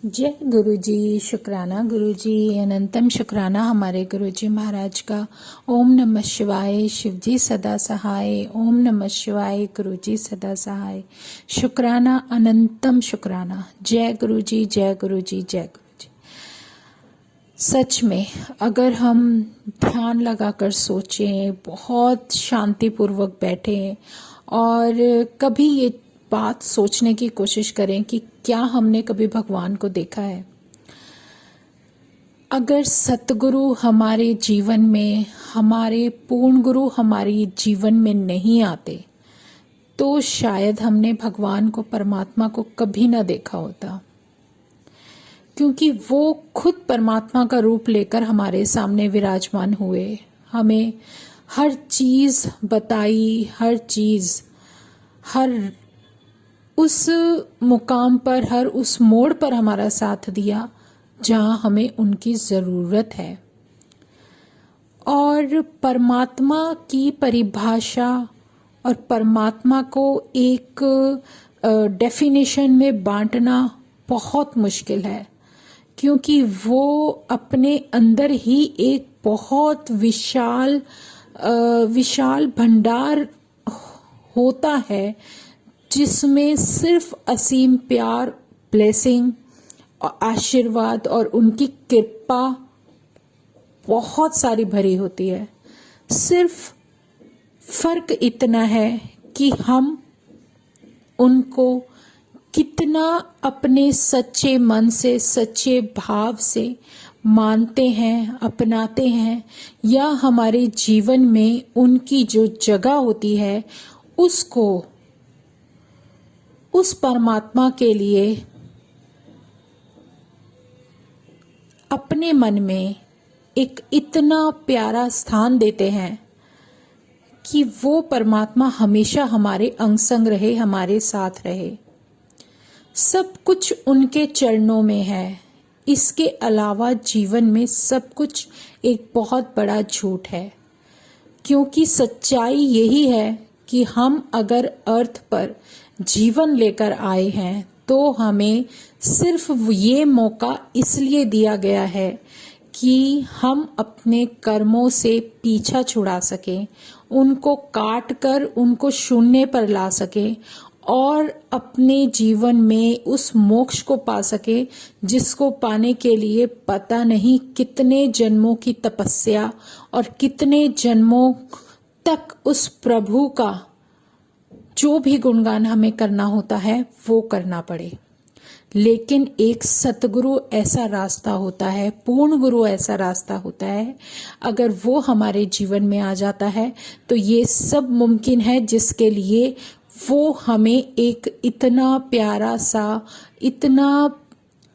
जय गुरु जी। शुक्राना गुरु जी, अनंतम शुक्राना हमारे गुरु जी महाराज का। ओम नमः शिवाय। शिव जी सदा सहाय। ओम नमः शिवाय। गुरु जी सदा सहाय। शुक्राना, अनंतम शुक्राना। जय गुरु जी, जय गुरु जी, जय गुरु जी। सच में अगर हम ध्यान लगाकर सोचें, बहुत शांतिपूर्वक बैठें और कभी ये बात सोचने की कोशिश करें कि क्या हमने कभी भगवान को देखा है। अगर सतगुरु हमारे जीवन में, हमारे पूर्ण गुरु हमारे जीवन में नहीं आते तो शायद हमने भगवान को, परमात्मा को कभी ना देखा होता, क्योंकि वो खुद परमात्मा का रूप लेकर हमारे सामने विराजमान हुए, हमें हर चीज बताई, हर चीज, हर उस मुकाम पर, हर उस मोड़ पर हमारा साथ दिया जहां हमें उनकी जरूरत है। और परमात्मा की परिभाषा और परमात्मा को एक डेफिनेशन में बांटना बहुत मुश्किल है, क्योंकि वो अपने अंदर ही एक बहुत विशाल भंडार होता है, जिसमें सिर्फ असीम प्यार, ब्लेसिंग और आशीर्वाद और उनकी कृपा बहुत सारी भरी होती है। सिर्फ फर्क इतना है कि हम उनको कितना अपने सच्चे मन से, सच्चे भाव से मानते हैं, अपनाते हैं, या हमारे जीवन में उनकी जो जगह होती है उसको उस परमात्मा के लिए अपने मन में एक इतना प्यारा स्थान देते हैं कि वो परमात्मा हमेशा हमारे अंग संग रहे, हमारे साथ रहे। सब कुछ उनके चरणों में है। इसके अलावा जीवन में सब कुछ एक बहुत बड़ा झूठ है, क्योंकि सच्चाई यही है कि हम अगर अर्थ पर जीवन लेकर आए हैं तो हमें सिर्फ ये मौका इसलिए दिया गया है कि हम अपने कर्मों से पीछा छुड़ा सकें, उनको काट कर उनको शून्य पर ला सकें और अपने जीवन में उस मोक्ष को पा सके, जिसको पाने के लिए पता नहीं कितने जन्मों की तपस्या और कितने जन्मों तक उस प्रभु का जो भी गुणगान हमें करना होता है वो करना पड़े। लेकिन एक सतगुरु ऐसा रास्ता होता है, पूर्ण गुरु ऐसा रास्ता होता है, अगर वो हमारे जीवन में आ जाता है तो ये सब मुमकिन है, जिसके लिए वो हमें एक इतना प्यारा सा, इतना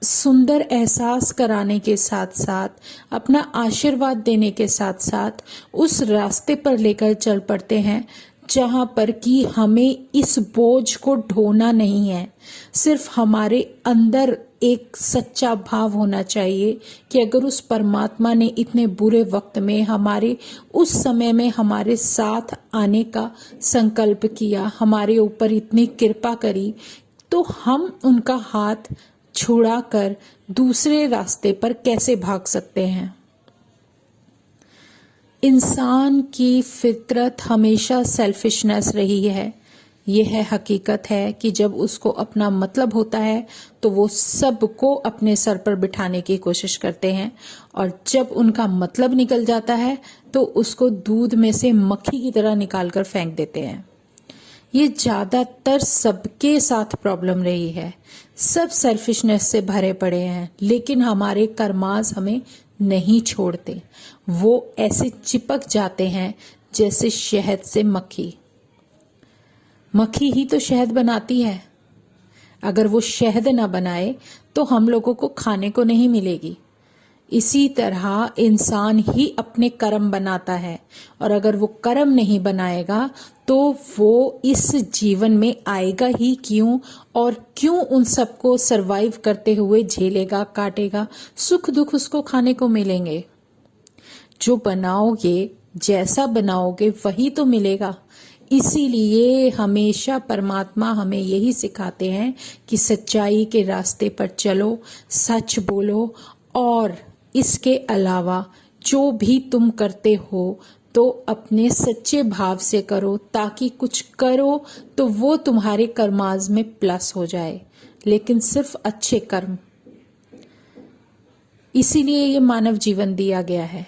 सुंदर एहसास कराने के साथ साथ, अपना आशीर्वाद देने के साथ साथ उस रास्ते पर लेकर चल पड़ते हैं जहां पर कि हमें इस बोझ को ढोना नहीं है। सिर्फ हमारे अंदर एक सच्चा भाव होना चाहिए कि अगर उस परमात्मा ने इतने बुरे वक्त में, हमारे उस समय में हमारे साथ आने का संकल्प किया, हमारे ऊपर इतनी कृपा करी, तो हम उनका हाथ छुड़ाकर दूसरे रास्ते पर कैसे भाग सकते हैं। इंसान की फितरत हमेशा सेल्फिशनेस रही है। यह है हकीकत है कि जब उसको अपना मतलब होता है तो वो सबको अपने सर पर बिठाने की कोशिश करते हैं, और जब उनका मतलब निकल जाता है तो उसको दूध में से मक्खी की तरह निकालकर फेंक देते हैं। ये ज्यादातर सबके साथ प्रॉब्लम रही है। सब सेल्फिशनेस से भरे पड़े हैं, लेकिन हमारे कर्मास हमें नहीं छोड़ते। वो ऐसे चिपक जाते हैं जैसे शहद से मक्खी। मक्खी ही तो शहद बनाती है। अगर वो शहद ना बनाए तो हम लोगों को खाने को नहीं मिलेगी। इसी तरह इंसान ही अपने कर्म बनाता है, और अगर वो कर्म नहीं बनाएगा तो वो इस जीवन में आएगा ही क्यों, और क्यों उन सबको सरवाइव करते हुए झेलेगा, काटेगा। सुख दुख उसको खाने को मिलेंगे। जो बनाओगे, जैसा बनाओगे वही तो मिलेगा। इसीलिए हमेशा परमात्मा हमें यही सिखाते हैं कि सच्चाई के रास्ते पर चलो, सच बोलो, और इसके अलावा जो भी तुम करते हो तो अपने सच्चे भाव से करो, ताकि कुछ करो तो वो तुम्हारे कर्माज में प्लस हो जाए, लेकिन सिर्फ अच्छे कर्म। इसीलिए ये मानव जीवन दिया गया है,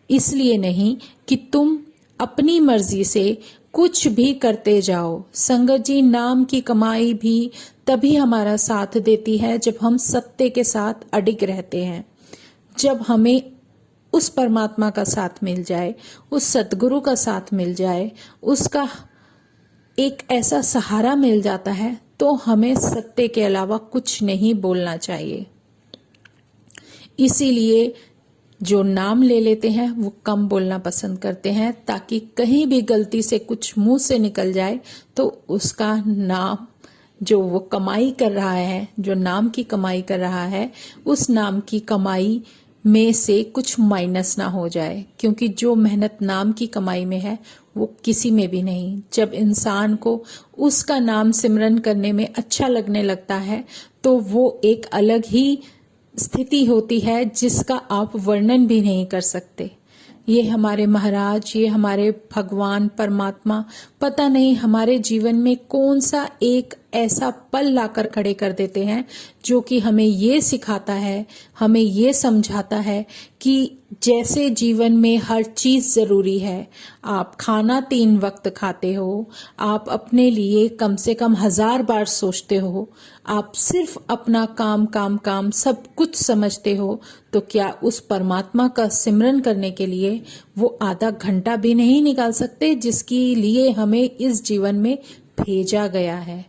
इसलिए नहीं कि तुम अपनी मर्जी से कुछ भी करते जाओ। संगत जी, नाम की कमाई भी तभी हमारा साथ देती है जब हम सत्य के साथ अडिग रहते हैं, जब हमें उस परमात्मा का साथ मिल जाए, उस सतगुरु का साथ मिल जाए, उसका एक ऐसा सहारा मिल जाता है, तो हमें सत्य के अलावा कुछ नहीं बोलना चाहिए। इसीलिए जो नाम ले लेते हैं वो कम बोलना पसंद करते हैं, ताकि कहीं भी गलती से कुछ मुंह से निकल जाए तो उसका नाम, जो वो कमाई कर रहा है, जो नाम की कमाई कर रहा है, उस नाम की कमाई में से कुछ माइनस ना हो जाए। क्योंकि जो मेहनत नाम की कमाई में है वो किसी में भी नहीं। जब इंसान को उसका नाम सिमरन करने में अच्छा लगने लगता है तो वो एक अलग ही स्थिति होती है जिसका आप वर्णन भी नहीं कर सकते। ये हमारे महाराज, ये हमारे भगवान परमात्मा पता नहीं हमारे जीवन में कौन सा एक ऐसा पल लाकर खड़े कर देते हैं जो कि हमें ये सिखाता है, हमें ये समझाता है कि जैसे जीवन में हर चीज जरूरी है। आप खाना 3 वक्त खाते हो, आप अपने लिए कम से कम 1000 बार सोचते हो, आप सिर्फ अपना काम काम काम सब कुछ समझते हो, तो क्या उस परमात्मा का सिमरन करने के लिए वो आधा घंटा भी नहीं निकाल सकते जिसके लिए हमें इस जीवन में भेजा गया है?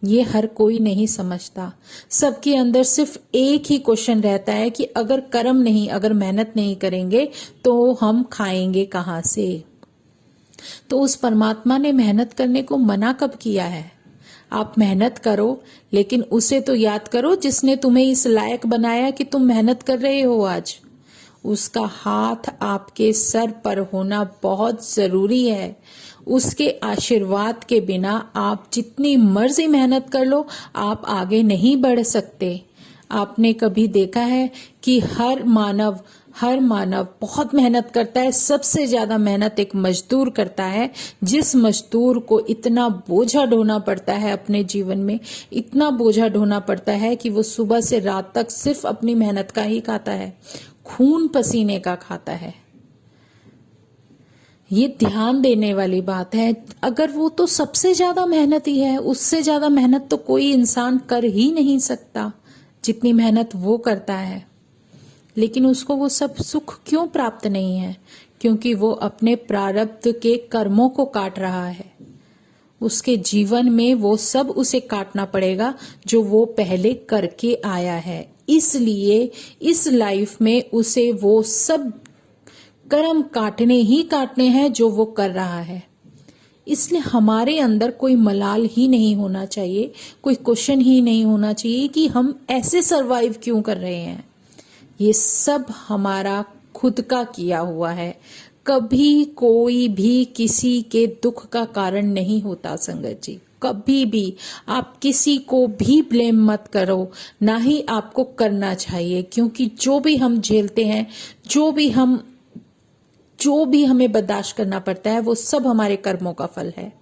ये हर कोई नहीं समझता। सबके अंदर सिर्फ एक ही क्वेश्चन रहता है कि अगर कर्म नहीं, अगर मेहनत नहीं करेंगे तो हम खाएंगे कहां से? तो उस परमात्मा ने मेहनत करने को मना कब किया है? आप मेहनत करो, लेकिन उसे तो याद करो जिसने तुम्हें इस लायक बनाया कि तुम मेहनत कर रहे हो आज। उसका हाथ आपके सर पर होना बहुत जरूरी है। उसके आशीर्वाद के बिना आप जितनी मर्जी मेहनत कर लो, आप आगे नहीं बढ़ सकते। आपने कभी देखा है कि हर मानव बहुत मेहनत करता है। सबसे ज्यादा मेहनत एक मजदूर करता है, जिस मजदूर को इतना बोझा ढोना पड़ता है अपने जीवन में, इतना बोझा ढोना पड़ता है कि वो सुबह से रात तक सिर्फ अपनी मेहनत का ही खाता है, खून पसीने का खाता है। ये ध्यान देने वाली बात है। अगर वो तो सबसे ज्यादा मेहनती है, उससे ज्यादा मेहनत तो कोई इंसान कर ही नहीं सकता जितनी मेहनत वो करता है। लेकिन उसको वो सब सुख क्यों प्राप्त नहीं है? क्योंकि वो अपने प्रारब्ध के कर्मों को काट रहा है। उसके जीवन में वो सब उसे काटना पड़ेगा जो वो पहले करके आया है। इसलिए इस लाइफ में उसे वो सब कर्म काटने हैं जो वो कर रहा है। इसलिए हमारे अंदर कोई मलाल ही नहीं होना चाहिए, कोई क्वेश्चन ही नहीं होना चाहिए कि हम ऐसे सरवाइव क्यों कर रहे हैं। ये सब हमारा खुद का किया हुआ है। कभी कोई भी किसी के दुख का कारण नहीं होता संगत जी, कभी भी। आप किसी को भी ब्लेम मत करो, ना ही आपको करना चाहिए। क्योंकि जो भी हम झेलते हैं, जो भी हमें बर्दाश्त करना पड़ता है, वो सब हमारे कर्मों का फल है।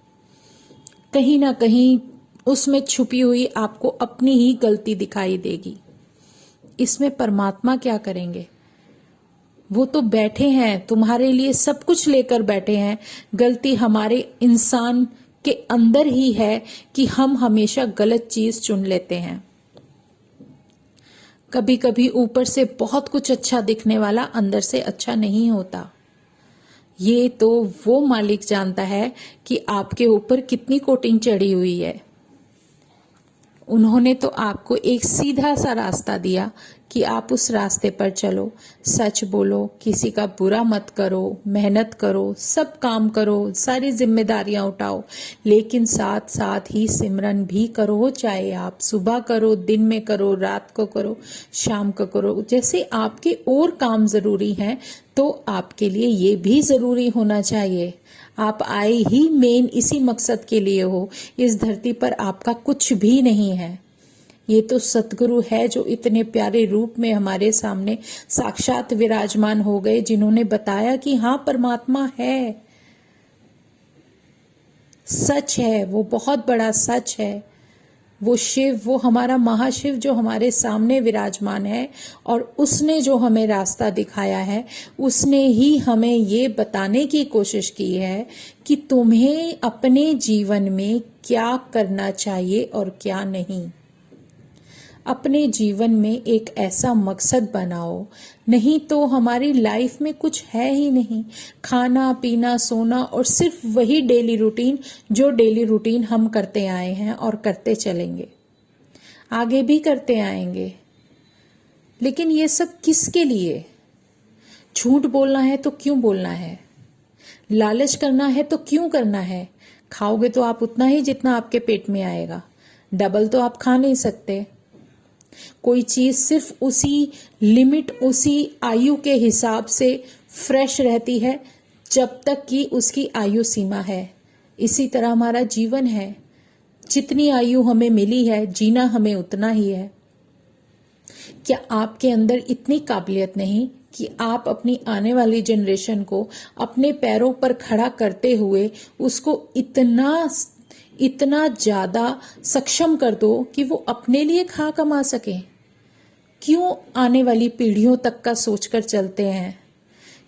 कहीं ना कहीं उसमें छुपी हुई आपको अपनी ही गलती दिखाई देगी। इसमें परमात्मा क्या करेंगे? वो तो बैठे हैं, तुम्हारे लिए सब कुछ लेकर बैठे हैं। गलती हमारे इंसान के अंदर ही है कि हम हमेशा गलत चीज चुन लेते हैं। कभी कभी ऊपर से बहुत कुछ अच्छा दिखने वाला अंदर से अच्छा नहीं होता। ये तो वो मालिक जानता है कि आपके ऊपर कितनी कोटिंग चढ़ी हुई है। उन्होंने तो आपको एक सीधा सा रास्ता दिया कि आप उस रास्ते पर चलो, सच बोलो, किसी का बुरा मत करो, मेहनत करो, सब काम करो, सारी जिम्मेदारियां उठाओ, लेकिन साथ साथ ही सिमरन भी करो। चाहे आप सुबह करो, दिन में करो, रात को करो, शाम को करो। जैसे आपके और काम जरूरी हैं, तो आपके लिए ये भी जरूरी होना चाहिए। आप आए ही मेन इसी मकसद के लिए हो। इस धरती पर आपका कुछ भी नहीं है। ये तो सतगुरु है जो इतने प्यारे रूप में हमारे सामने साक्षात विराजमान हो गए, जिन्होंने बताया कि हाँ, परमात्मा है, सच है, वो बहुत बड़ा सच है। वो शिव, वो हमारा महाशिव जो हमारे सामने विराजमान है, और उसने जो हमें रास्ता दिखाया है, उसने ही हमें ये बताने की कोशिश की है कि तुम्हें अपने जीवन में क्या करना चाहिए और क्या नहीं। अपने जीवन में एक ऐसा मकसद बनाओ, नहीं तो हमारी लाइफ में कुछ है ही नहीं। खाना पीना सोना और सिर्फ वही डेली रूटीन, जो डेली रूटीन हम करते आए हैं और करते चलेंगे, आगे भी करते आएंगे। लेकिन ये सब किसके लिए? झूठ बोलना है तो क्यों बोलना है? लालच करना है तो क्यों करना है? खाओगे तो आप उतना ही जितना आपके पेट में आएगा, डबल तो आप खा नहीं सकते। कोई चीज सिर्फ उसी लिमिट, उसी आयु के हिसाब से फ्रेश रहती है जब तक कि उसकी आयु सीमा है। इसी तरह हमारा जीवन है, जितनी आयु हमें मिली है, जीना हमें उतना ही है। क्या आपके अंदर इतनी काबिलियत नहीं कि आप अपनी आने वाली जनरेशन को अपने पैरों पर खड़ा करते हुए उसको इतना ज्यादा सक्षम कर दो कि वो अपने लिए खा कमा सके? क्यों आने वाली पीढ़ियों तक का सोचकर चलते हैं?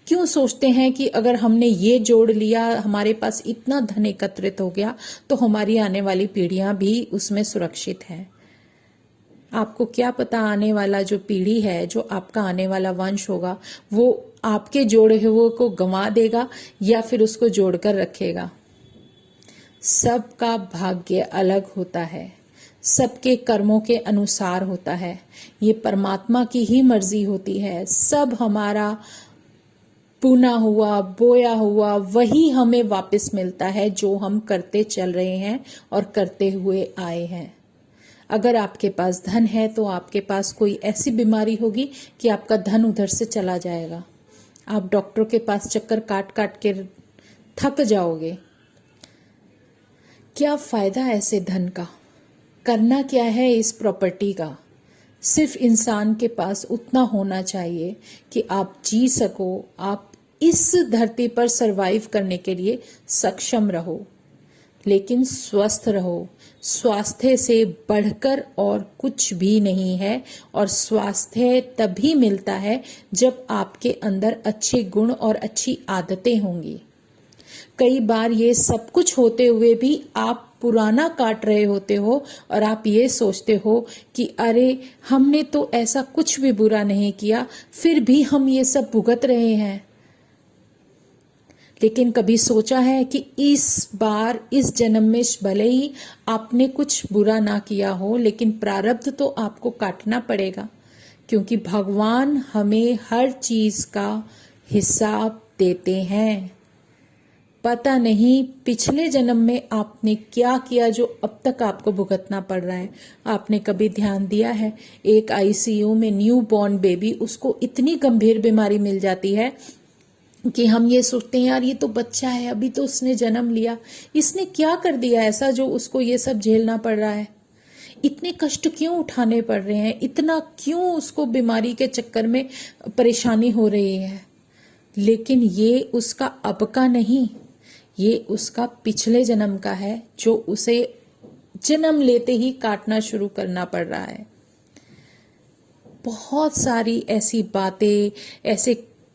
क्यों सोचते हैं कि अगर हमने ये जोड़ लिया, हमारे पास इतना धन एकत्रित हो गया, तो हमारी आने वाली पीढ़ियां भी उसमें सुरक्षित हैं? आपको क्या पता आने वाला जो पीढ़ी है, जो आपका आने वाला वंश होगा, वो आपके जोड़े हुए को गंवा देगा या फिर उसको जोड़कर रखेगा। सबका भाग्य अलग होता है, सबके कर्मों के अनुसार होता है। ये परमात्मा की ही मर्जी होती है। सब हमारा बुना हुआ, बोया हुआ, वही हमें वापस मिलता है जो हम करते चल रहे हैं और करते हुए आए हैं। अगर आपके पास धन है तो आपके पास कोई ऐसी बीमारी होगी कि आपका धन उधर से चला जाएगा। आप डॉक्टरों के पास चक्कर काट काट के थक जाओगे। क्या फायदा ऐसे धन का? करना क्या है इस प्रॉपर्टी का? सिर्फ इंसान के पास उतना होना चाहिए कि आप जी सको, आप इस धरती पर सरवाइव करने के लिए सक्षम रहो, लेकिन स्वस्थ रहो। स्वास्थ्य से बढ़कर और कुछ भी नहीं है, और स्वास्थ्य तभी मिलता है जब आपके अंदर अच्छे गुण और अच्छी आदतें होंगी। कई बार ये सब कुछ होते हुए भी आप पुराना काट रहे होते हो और आप ये सोचते हो कि अरे हमने तो ऐसा कुछ भी बुरा नहीं किया, फिर भी हम ये सब भुगत रहे हैं। लेकिन कभी सोचा है कि इस बार, इस जन्म में भले ही आपने कुछ बुरा ना किया हो, लेकिन प्रारब्ध तो आपको काटना पड़ेगा, क्योंकि भगवान हमें हर चीज का हिसाब देते हैं। पता नहीं पिछले जन्म में आपने क्या किया जो अब तक आपको भुगतना पड़ रहा है। आपने कभी ध्यान दिया है? एक आईसीयू में न्यू बॉर्न बेबी, उसको इतनी गंभीर बीमारी मिल जाती है कि हम ये सोचते हैं यार ये तो बच्चा है, अभी तो उसने जन्म लिया, इसने क्या कर दिया ऐसा जो उसको ये सब झेलना पड़ रहा है? इतने कष्ट क्यों उठाने पड़ रहे हैं? इतना क्यों उसको बीमारी के चक्कर में परेशानी हो रही है? लेकिन ये उसका अब का नहीं, ये उसका पिछले जन्म का है, जो उसे जन्म लेते ही काटना शुरू करना पड़ रहा है। बहुत सारी ऐसी बातें, ऐसे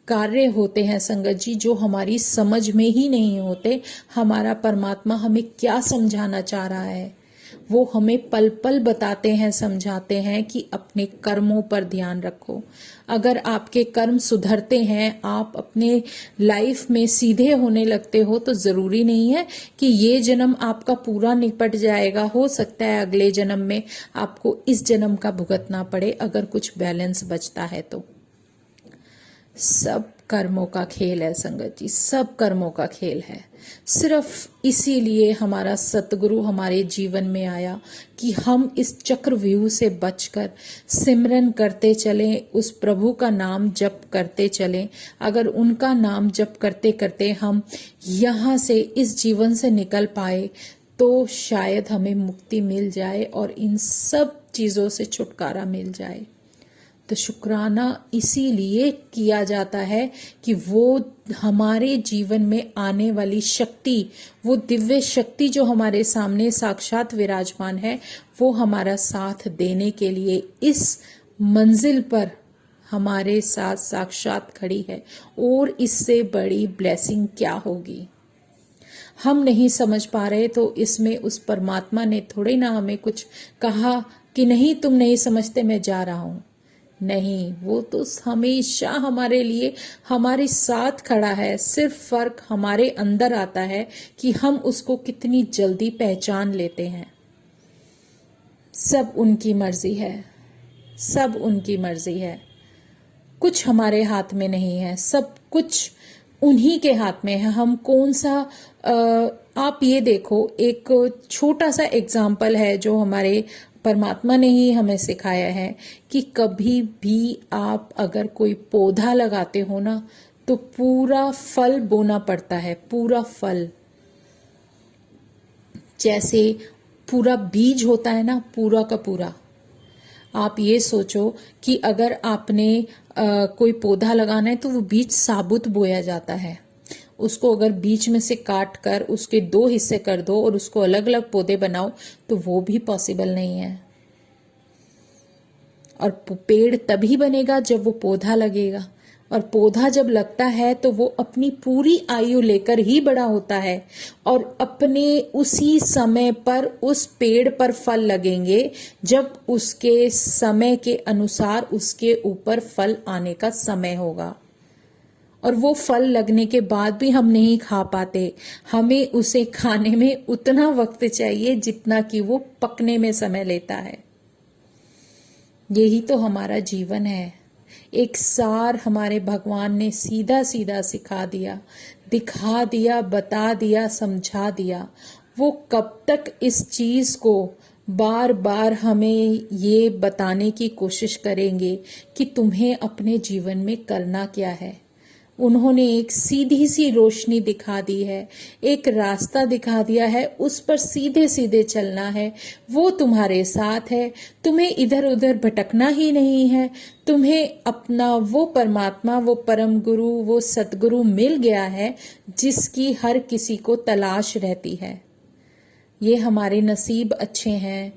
कार्य होते हैं संगत जी, जो हमारी समझ में ही नहीं होते। हमारा परमात्मा हमें क्या समझाना चाह रहा है, वो हमें पल पल बताते हैं, समझाते हैं कि अपने कर्मों पर ध्यान रखो। अगर आपके कर्म सुधरते हैं, आप अपने लाइफ में सीधे होने लगते हो, तो जरूरी नहीं है कि ये जन्म आपका पूरा निपट जाएगा। हो सकता है अगले जन्म में आपको इस जन्म का भुगतना पड़े, अगर कुछ बैलेंस बचता है तो। सब कर्मों का खेल है संगत जी, सब कर्मों का खेल है। सिर्फ इसीलिए हमारा सतगुरु हमारे जीवन में आया कि हम इस चक्रव्यूह से बचकर सिमरन करते चलें, उस प्रभु का नाम जप करते चलें। अगर उनका नाम जप करते करते हम यहाँ से, इस जीवन से निकल पाए, तो शायद हमें मुक्ति मिल जाए और इन सब चीज़ों से छुटकारा मिल जाए। तो शुक्राना इसीलिए किया जाता है कि वो हमारे जीवन में आने वाली शक्ति, वो दिव्य शक्ति जो हमारे सामने साक्षात विराजमान है, वो हमारा साथ देने के लिए इस मंजिल पर हमारे साथ साक्षात खड़ी है। और इससे बड़ी ब्लेसिंग क्या होगी? हम नहीं समझ पा रहे तो इसमें उस परमात्मा ने थोड़े ना हमें कुछ कहा कि नहीं तुम नहीं समझते, मैं जा रहा हूं। नहीं, वो तो हमेशा हमारे लिए हमारे साथ खड़ा है। सिर्फ फर्क हमारे अंदर आता है कि हम उसको कितनी जल्दी पहचान लेते हैं। सब उनकी मर्जी है, सब उनकी मर्जी है। कुछ हमारे हाथ में नहीं है, सब कुछ उन्हीं के हाथ में है। हम कौन सा आप ये देखो, एक छोटा सा एग्जाम्पल है जो हमारे परमात्मा ने ही हमें सिखाया है कि कभी भी आप अगर कोई पौधा लगाते हो ना, तो पूरा फल बोना पड़ता है, पूरा फल। जैसे पूरा बीज होता है ना, पूरा का पूरा। आप ये सोचो कि अगर आपने कोई पौधा लगाना है तो वो बीज साबुत बोया जाता है। उसको अगर बीच में से काट कर उसके 2 हिस्से कर दो और उसको अलग अलग पौधे बनाओ, तो वो भी पॉसिबल नहीं है। और पेड़ तभी बनेगा जब वो पौधा लगेगा, और पौधा जब लगता है तो वो अपनी पूरी आयु लेकर ही बड़ा होता है, और अपने उसी समय पर उस पेड़ पर फल लगेंगे जब उसके समय के अनुसार उसके ऊपर फल आने का समय होगा। और वो फल लगने के बाद भी हम नहीं खा पाते, हमें उसे खाने में उतना वक्त चाहिए जितना कि वो पकने में समय लेता है। यही तो हमारा जीवन है। एक सार हमारे भगवान ने सीधा सीधा सिखा दिया, दिखा दिया, बता दिया, समझा दिया। वो कब तक इस चीज को बार बार हमें ये बताने की कोशिश करेंगे कि तुम्हें अपने जीवन में करना क्या है। उन्होंने एक सीधी सी रोशनी दिखा दी है, एक रास्ता दिखा दिया है, उस पर सीधे सीधे चलना है। वो तुम्हारे साथ है, तुम्हें इधर उधर भटकना ही नहीं है। तुम्हें अपना वो परमात्मा, वो परम गुरु, वो सतगुरु मिल गया है जिसकी हर किसी को तलाश रहती है। ये हमारे नसीब अच्छे हैं।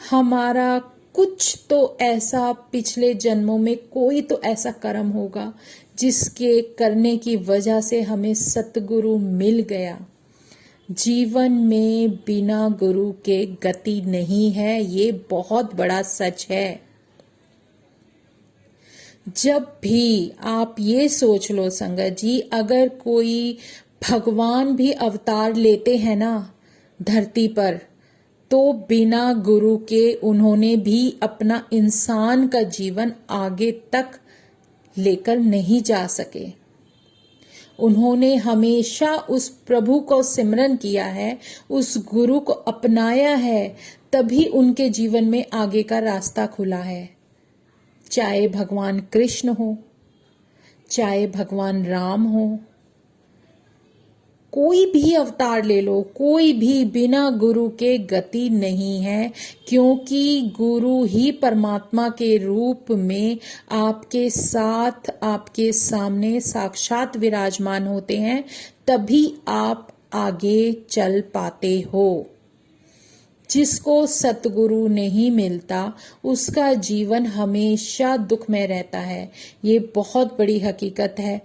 हमारा कुछ तो ऐसा पिछले जन्मों में कोई तो ऐसा कर्म होगा जिसके करने की वजह से हमें सतगुरु मिल गया। जीवन में बिना गुरु के गति नहीं है, ये बहुत बड़ा सच है। जब भी आप ये सोच लो संगत जी, अगर कोई भगवान भी अवतार लेते हैं ना धरती पर, तो बिना गुरु के उन्होंने भी अपना इंसान का जीवन आगे तक लेकर नहीं जा सके। उन्होंने हमेशा उस प्रभु को सिमरन किया है, उस गुरु को अपनाया है, तभी उनके जीवन में आगे का रास्ता खुला है। चाहे भगवान कृष्ण हो, चाहे भगवान राम हो, कोई भी अवतार ले लो, कोई भी बिना गुरु के गति नहीं है, क्योंकि गुरु ही परमात्मा के रूप में आपके साथ, आपके सामने साक्षात विराजमान होते हैं, तभी आप आगे चल पाते हो। जिसको सतगुरु नहीं मिलता उसका जीवन हमेशा दुख में रहता है। ये बहुत बड़ी हकीकत है।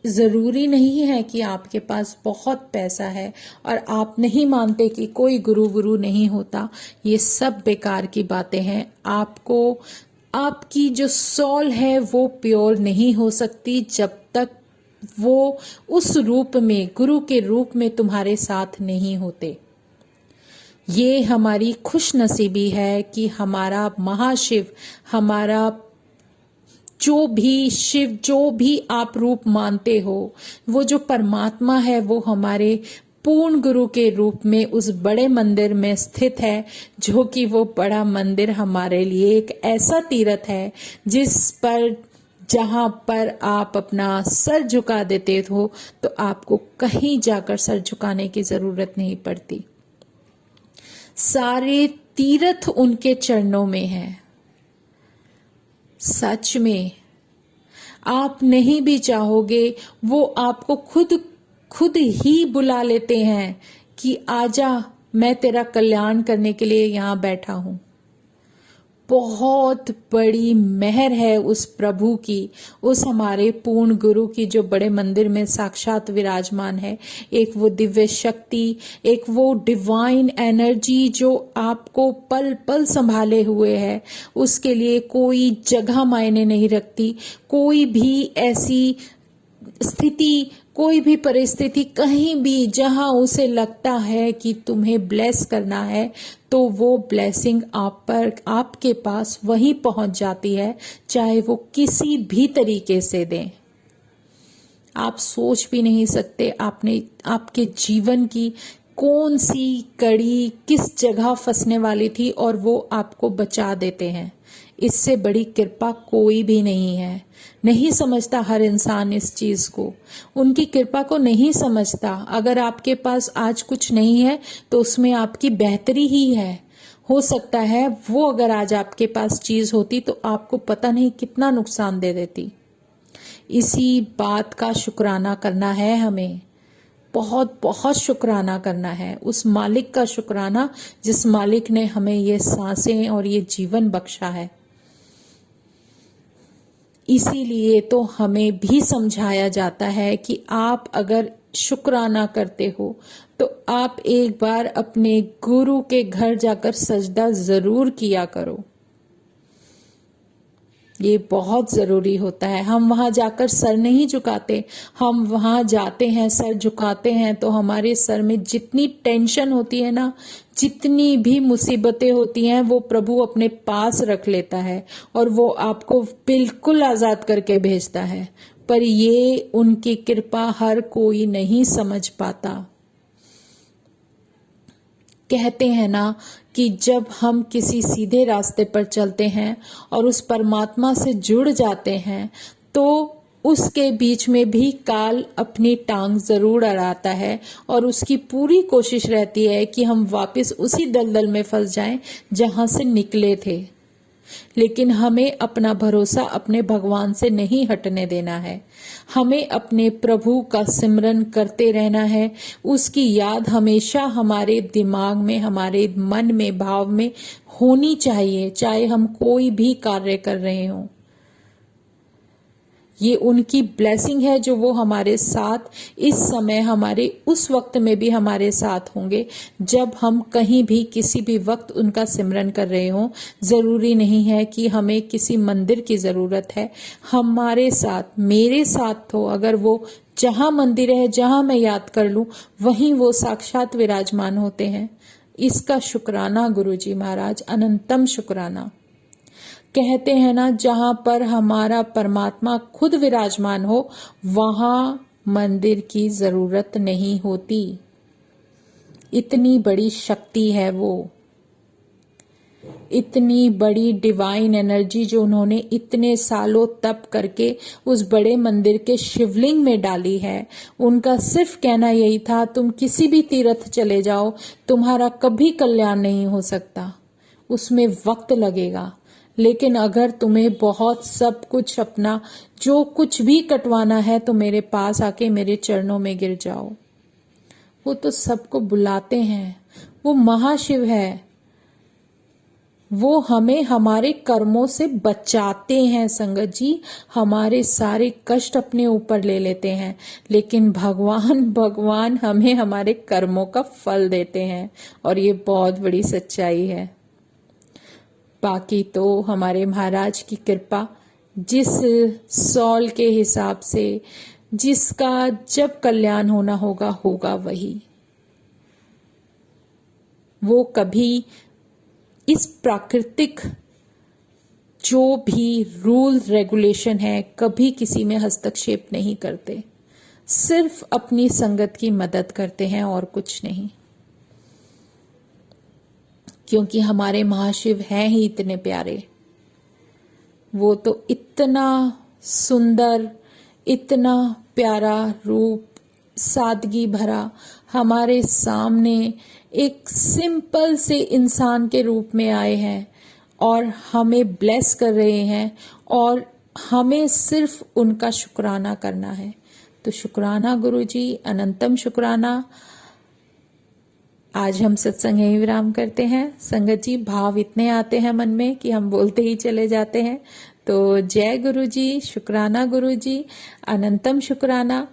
ज़रूरी नहीं है कि आपके पास बहुत पैसा है और आप नहीं मानते कि कोई गुरु नहीं होता। ये सब बेकार की बातें हैं। आपको आपकी जो सोल है वो प्योर नहीं हो सकती जब तक वो उस रूप में, गुरु के रूप में तुम्हारे साथ नहीं होते। ये हमारी खुश नसीबी है कि हमारा महाशिव, हमारा जो भी शिव, जो भी आप रूप मानते हो, वो जो परमात्मा है वो हमारे पूर्ण गुरु के रूप में उस बड़े मंदिर में स्थित है, जो कि वो बड़ा मंदिर हमारे लिए एक ऐसा तीर्थ है जिस पर, जहां पर आप अपना सर झुका देते हो तो आपको कहीं जाकर सर झुकाने की जरूरत नहीं पड़ती। सारे तीर्थ उनके चरणों में है। सच में आप नहीं भी चाहोगे वो आपको खुद ही बुला लेते हैं कि आजा, मैं तेरा कल्याण करने के लिए यहां बैठा हूं। बहुत बड़ी मेहर है उस प्रभु की, उस हमारे पूर्ण गुरु की जो बड़े मंदिर में साक्षात विराजमान है। एक वो दिव्य शक्ति, एक वो डिवाइन एनर्जी जो आपको पल पल संभाले हुए है। उसके लिए कोई जगह मायने नहीं रखती। कोई भी ऐसी स्थिति, कोई भी परिस्थिति, कहीं भी जहां उसे लगता है कि तुम्हें ब्लेस करना है तो वो ब्लेसिंग आप पर, आपके पास वहीं पहुंच जाती है, चाहे वो किसी भी तरीके से दें। आप सोच भी नहीं सकते आपने आपके जीवन की कौन सी कड़ी किस जगह फंसने वाली थी और वो आपको बचा देते हैं। इससे बड़ी कृपा कोई भी नहीं है। नहीं समझता हर इंसान इस चीज को, उनकी कृपा को नहीं समझता। अगर आपके पास आज कुछ नहीं है तो उसमें आपकी बेहतरी ही है। हो सकता है वो अगर आज आपके पास चीज होती तो आपको पता नहीं कितना नुकसान दे देती। इसी बात का शुक्राना करना है हमें, बहुत बहुत शुक्राना करना है उस मालिक का शुक्राना जिस मालिक ने हमें ये सांसें और ये जीवन बख्शा है। इसीलिए तो हमें भी समझाया जाता है कि आप अगर शुक्राना करते हो तो आप एक बार अपने गुरु के घर जाकर सजदा जरूर किया करो। ये बहुत जरूरी होता है। हम वहां जाकर सर नहीं झुकाते, हम वहां जाते हैं सर झुकाते हैं तो हमारे सर में जितनी टेंशन होती है ना, जितनी भी मुसीबतें होती हैं, वो प्रभु अपने पास रख लेता है और वो आपको बिल्कुल आजाद करके भेजता है। पर ये उनकी कृपा हर कोई नहीं समझ पाता। कहते हैं ना कि जब हम किसी सीधे रास्ते पर चलते हैं और उस परमात्मा से जुड़ जाते हैं तो उसके बीच में भी काल अपनी टांग जरूर अड़ाता है और उसकी पूरी कोशिश रहती है कि हम वापस उसी दलदल में फंस जाएं जहां से निकले थे। लेकिन हमें अपना भरोसा अपने भगवान से नहीं हटने देना है। हमें अपने प्रभु का सिमरन करते रहना है। उसकी याद हमेशा हमारे दिमाग में, हमारे मन में, भाव में होनी चाहिए, चाहे हम कोई भी कार्य कर रहे हों। ये उनकी ब्लेसिंग है जो वो हमारे साथ इस समय, हमारे उस वक्त में भी हमारे साथ होंगे जब हम कहीं भी किसी भी वक्त उनका सिमरन कर रहे हों। जरूरी नहीं है कि हमें किसी मंदिर की जरूरत है। हमारे साथ, मेरे साथ तो अगर वो जहां मंदिर है, जहां मैं याद कर लूं, वहीं वो साक्षात विराजमान होते हैं। इसका शुक्राना गुरुजी महाराज, अनंतम शुक्राना। कहते हैं ना, जहां पर हमारा परमात्मा खुद विराजमान हो वहां मंदिर की जरूरत नहीं होती। इतनी बड़ी शक्ति है वो, इतनी बड़ी डिवाइन एनर्जी जो उन्होंने इतने सालों तप करके उस बड़े मंदिर के शिवलिंग में डाली है। उनका सिर्फ कहना यही था, तुम किसी भी तीर्थ चले जाओ, तुम्हारा कभी कल्याण नहीं हो सकता, उसमें वक्त लगेगा, लेकिन अगर तुम्हें बहुत सब कुछ, अपना जो कुछ भी कटवाना है तो मेरे पास आके मेरे चरणों में गिर जाओ। वो तो सबको बुलाते हैं, वो महाशिव है, वो हमें हमारे कर्मों से बचाते हैं संगत जी। हमारे सारे कष्ट अपने ऊपर ले लेते हैं, लेकिन भगवान हमें हमारे कर्मों का फल देते हैं, और ये बहुत बड़ी सच्चाई है। बाकी तो हमारे महाराज की कृपा, जिस सौल के हिसाब से जिसका जब कल्याण होना होगा वही। वो कभी इस प्राकृतिक जो भी रूल रेगुलेशन है, कभी किसी में हस्तक्षेप नहीं करते, सिर्फ अपनी संगत की मदद करते हैं और कुछ नहीं। क्योंकि हमारे महाशिव हैं ही इतने प्यारे। वो तो इतना सुंदर, इतना प्यारा रूप, सादगी भरा हमारे सामने एक सिंपल से इंसान के रूप में आए हैं और हमें ब्लेस कर रहे हैं, और हमें सिर्फ उनका शुक्राना करना है। तो शुक्राना गुरुजी, अनंतम शुक्राना। आज हम सत्संग यहीं विराम करते हैं। संगत जी, भाव इतने आते हैं मन में कि हम बोलते ही चले जाते हैं। तो जय गुरु जी, शुक्राना गुरु जी, अनंतम शुक्राना।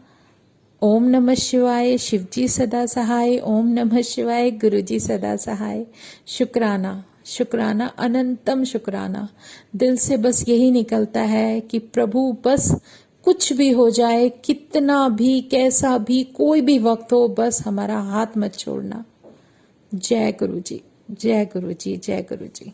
ओम नमः शिवाय, शिव जी सदा सहाय। ओम नमः शिवाय, गुरु जी सदा सहाय। शुक्राना शुक्राना, अनंतम शुक्राना। दिल से बस यही निकलता है कि प्रभु, बस कुछ भी हो जाए, कितना भी, कैसा भी, कोई भी वक्त हो, बस हमारा हाथ मत छोड़ना। जय गुरु जी, जय गुरु जी, जय गुरु जी।